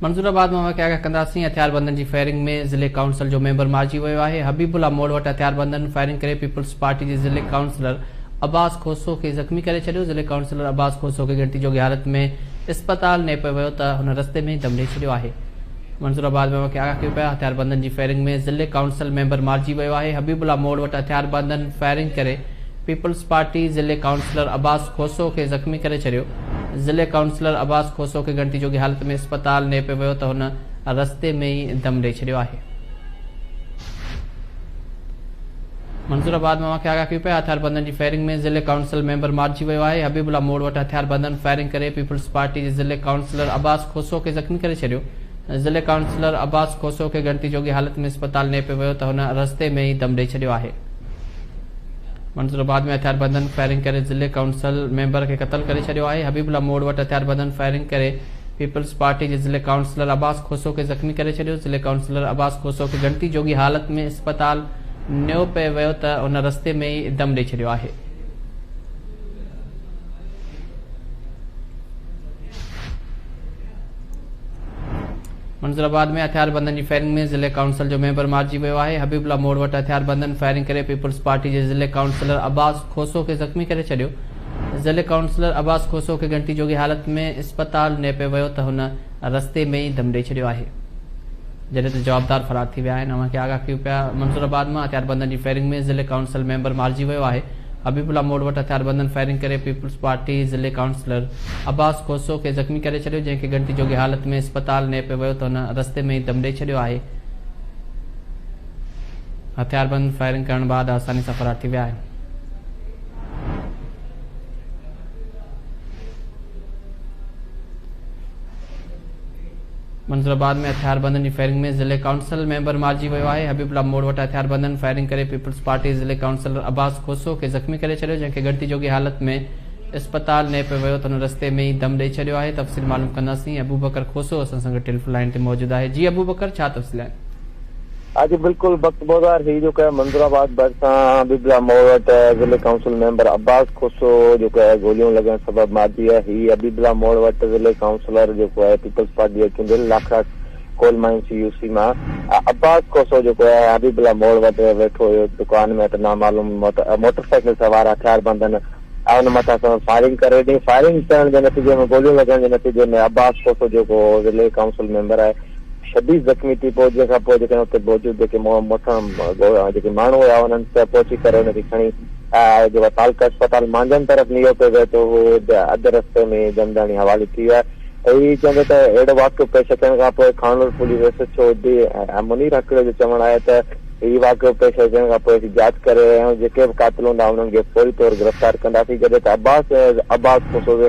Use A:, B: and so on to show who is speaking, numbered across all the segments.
A: मंसूराबाद में वाक़िआ कंदासीं। हथियारबंदनि जी फायरिंग में ज़िले काउंसिल जो मेंबर मारिजी वियो आहे। हबीबुल्ला मोड़ वटि हथियारबंदनि फायरिंग करे पीपल्स पार्टी जे ज़िले काउंसिलर अब्बास खोसो खे ज़ख़्मी करे छॾियो। ज़िले काउंसिलर अब्बास खोसो खे गिणती जोगी हालत में अस्पताल ने पियो वियो त हुन रस्ते में दम ॾेई छॾियो आहे। मंसूराबाद में वाक़िआ कयो पिया। हथियारबंदनि जी फायरिंग में ज़िले काउंसिल मेंबर मारिजी वियो आहे। हबीबुल्ला मोड़ वटि हथियारबंदनि फायरिंग करे पीपल्स पार्टी ज़िले काउंसिलर अब्बास खोसो खे ज़ख़्मी करे छॾियो। ज़िले काउंसिलर अब्बास खोसो खे गिणती जोगी हालत में अस्पताल ने पियो वियो त हुन रस्ते में ई दम ॾेई छॾियो आहे। मंसूराबाद में वाक़िआ कयो पिया। हथियारबंदनि जी फायरिंग में ज़िले काउंसिल मेंबर मारिजी वियो आहे। हबीबुल्ला मोड़ वटि हथियारबंदनि फायरिंग करे पीपल्स पार्टी जे ज़िले काउंसिलर अब्बास खोसो खे ज़ख़्मी करे छॾियो। ज़िले काउंसिलर अब्बास खोसो खे गिणती जोगी हालत में अस्पताल ने पियो वियो त हुन रस्ते में ई दम ॾेई छॾियो आहे। मंसूराबाद में हथियारबंदनि फायरिंग करे ज़िले काउंसिल मेंबर खे क़त्ल करे छॾियो आहे। हबीबुल्ला मोड़ वटि हथियारबंदनि फायरिंग करे पीपल्स पार्टी जे ज़िले काउंसिलर अब्बास खोसो खे ज़ख़्मी करे छॾियो। ज़िले काउंसिलर अब्बास खोसो खे गिणती जोगी हालत में अस्पताल नियो पियो वियो त हुन रस्ते में ई दम ॾेई छॾियो आहे। मंसूराबाद में हथियारबंदनि जी फायरिंग में ज़िले काउंसिल जो मेंबर मारिजी वियो आहे। हबीबुल्ला मोड़ वटि हथियारबंदनि फायरिंग करे पीपल्स पार्टी जे ज़िले काउंसिलर अब्बास खोसो खे ज़ख़्मी करे छॾियो। ज़िले काउंसिलर अब्बास खोसो खे गिणती जोगी हालत में अस्पताल ने पियो वियो त हुन रस्ते में ई दम ॾेई छॾियो आहे। जॾहिं त जवाबदार फरार थी विया आहिनि। वाक़िआ कयो पिया। मंसूराबाद में हथियारबंदनि जी फायरिंग में ज़िले काउंसिल मेंबर मारिजी वियो आहे। हबीबुल्ला मोड़ वटि हथियारबंदनि फायरिंग करे पीपल्स पार्टी ज़िले काउंसिलर अब्बास खोसो खे ज़ख़्मी करे छॾियो। जंहिंखे गिणती जोगी हालत में अस्पताल ने पियो वियो त हुन रस्ते में ई दम ॾेई छॾियो आहे। हथियारबंद फायरिंग करण बाद आसानी सां फरार थी विया आहिनि। मंसूराबाद में हथियारबंदनि जी फायरिंग में ज़िले काउंसिल मेंबर मारिजी वियो आहे। हबीबुल्ला मोड़ वटि हथियारबंदनि फायरिंग करे पीपल्स पार्टी ज़िले काउंसिलर अब्बास खोसो खे ज़ख़्मी करे छॾियो। जंहिंखे गिणती जोगी हालत में अस्पताल ने पियो वियो त हुन रस्ते में ई दम ॾेई छॾियो आहे। तफ़सील मालूम कंदासीं। अबूबकर खोसो असां सां गॾु टेलीफोन लाइन ते मौजूदु आहे। जी अबूबकर, छा तफ़सील आहिनि?
B: आज बिल्कुल वक्त बाजार ही जो है मंसूराबाद बरसा हबीबुल्ला मोड़ वटि ज़िले काउंसिल मेंबर अब्बास खोसो जो है गोलियों लगन सबब मारी है। ही हबीबुल्ला मोड़ वटि ज़िले काउंसिलर जो है पीपल्स पार्टी चुंडियल लाखा कोल माइंस यूसी में अब्बास खोसो जो है हबीबुल्ला मोड़ वटि वेठो हुयो दुकान में त नामालूम मोटरसाइकिल सवार हथियारबंदनि उन मथा फायरिंग करे ॾिनी। फायरिंग करण के नतीजे में गोलियों लगन के नतीजे में अब्बास खोसो जो ज़िले काउंसिल मेंबर है शदीद ज़ख़्मी थी पोइ जंहिंखां पोइ जेके हुते मौजूदु जेके जेके माण्हू हुआ उन्हनि ते पहुची करे हुनखे खणी जेको तालका अस्पताल मांजन तरफ़ नियो पियो वियो त उहो अधु रस्ते में दमदाणी हवाले थी विया। ही चवंदे त अहिड़ो वाक़ियो पेश अचण खां पोइ खानोर पुलिस एसएचओ मुनीर हकड़े जो चवणु आहे त ही वाक़ियो पेश अचण खां पोइ जांच करे ऐं जेके बि कातिल हूंदा उन्हनि खे फौरी तौर गिरफ़्तार कंदासीं। जॾहिं त अब्बास खोसो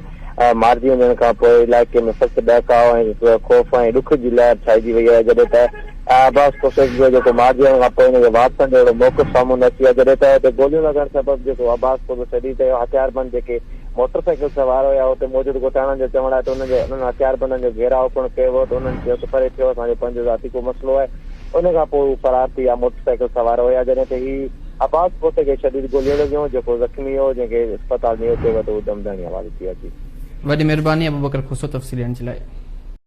B: मारिजी वञण खां पोइ इलाइक़े में सख़्तु ॾहकाव ऐं ख़ौफ़ ऐं ॾुख जी लहर छाइजी वई आहे। जॾहिं त अब्बास खोसो जो जेको मारिजी वञण खां पोइ हिनजे वारसनि जो अहिड़ो मौक़िफ़ साम्हूं न अची आहे। जॾहिं त हिते गोलियूं लॻण सबबु जेको अब्बास खोसो शदीद कयो हथियारबंद जेके मोटरसाइकिल सवार हुया हुते मौजूदु ॻोठाणनि जो चवणु आहे त उन्हनि हथियारबंदनि जो घेराव पिणु कयो हो त उन्हनि चयो त परे थियो असांजो पंहिंजो ज़ाती को मसइलो आहे। उन खां पोइ फरार थी विया मोटरसाइकिल सवार हुया। जॾहिं त ही अब्बास खोसे खे शदीद गोलियूं लॻियूं जेको ज़ख़्मी हो जंहिंखे अस्पताल नियो पियो त उहो दमदाणी हवाले थी विया।
A: वॾी महिरबानी अबूबकर खोसो तफ़सील ॾियण जे लाइ।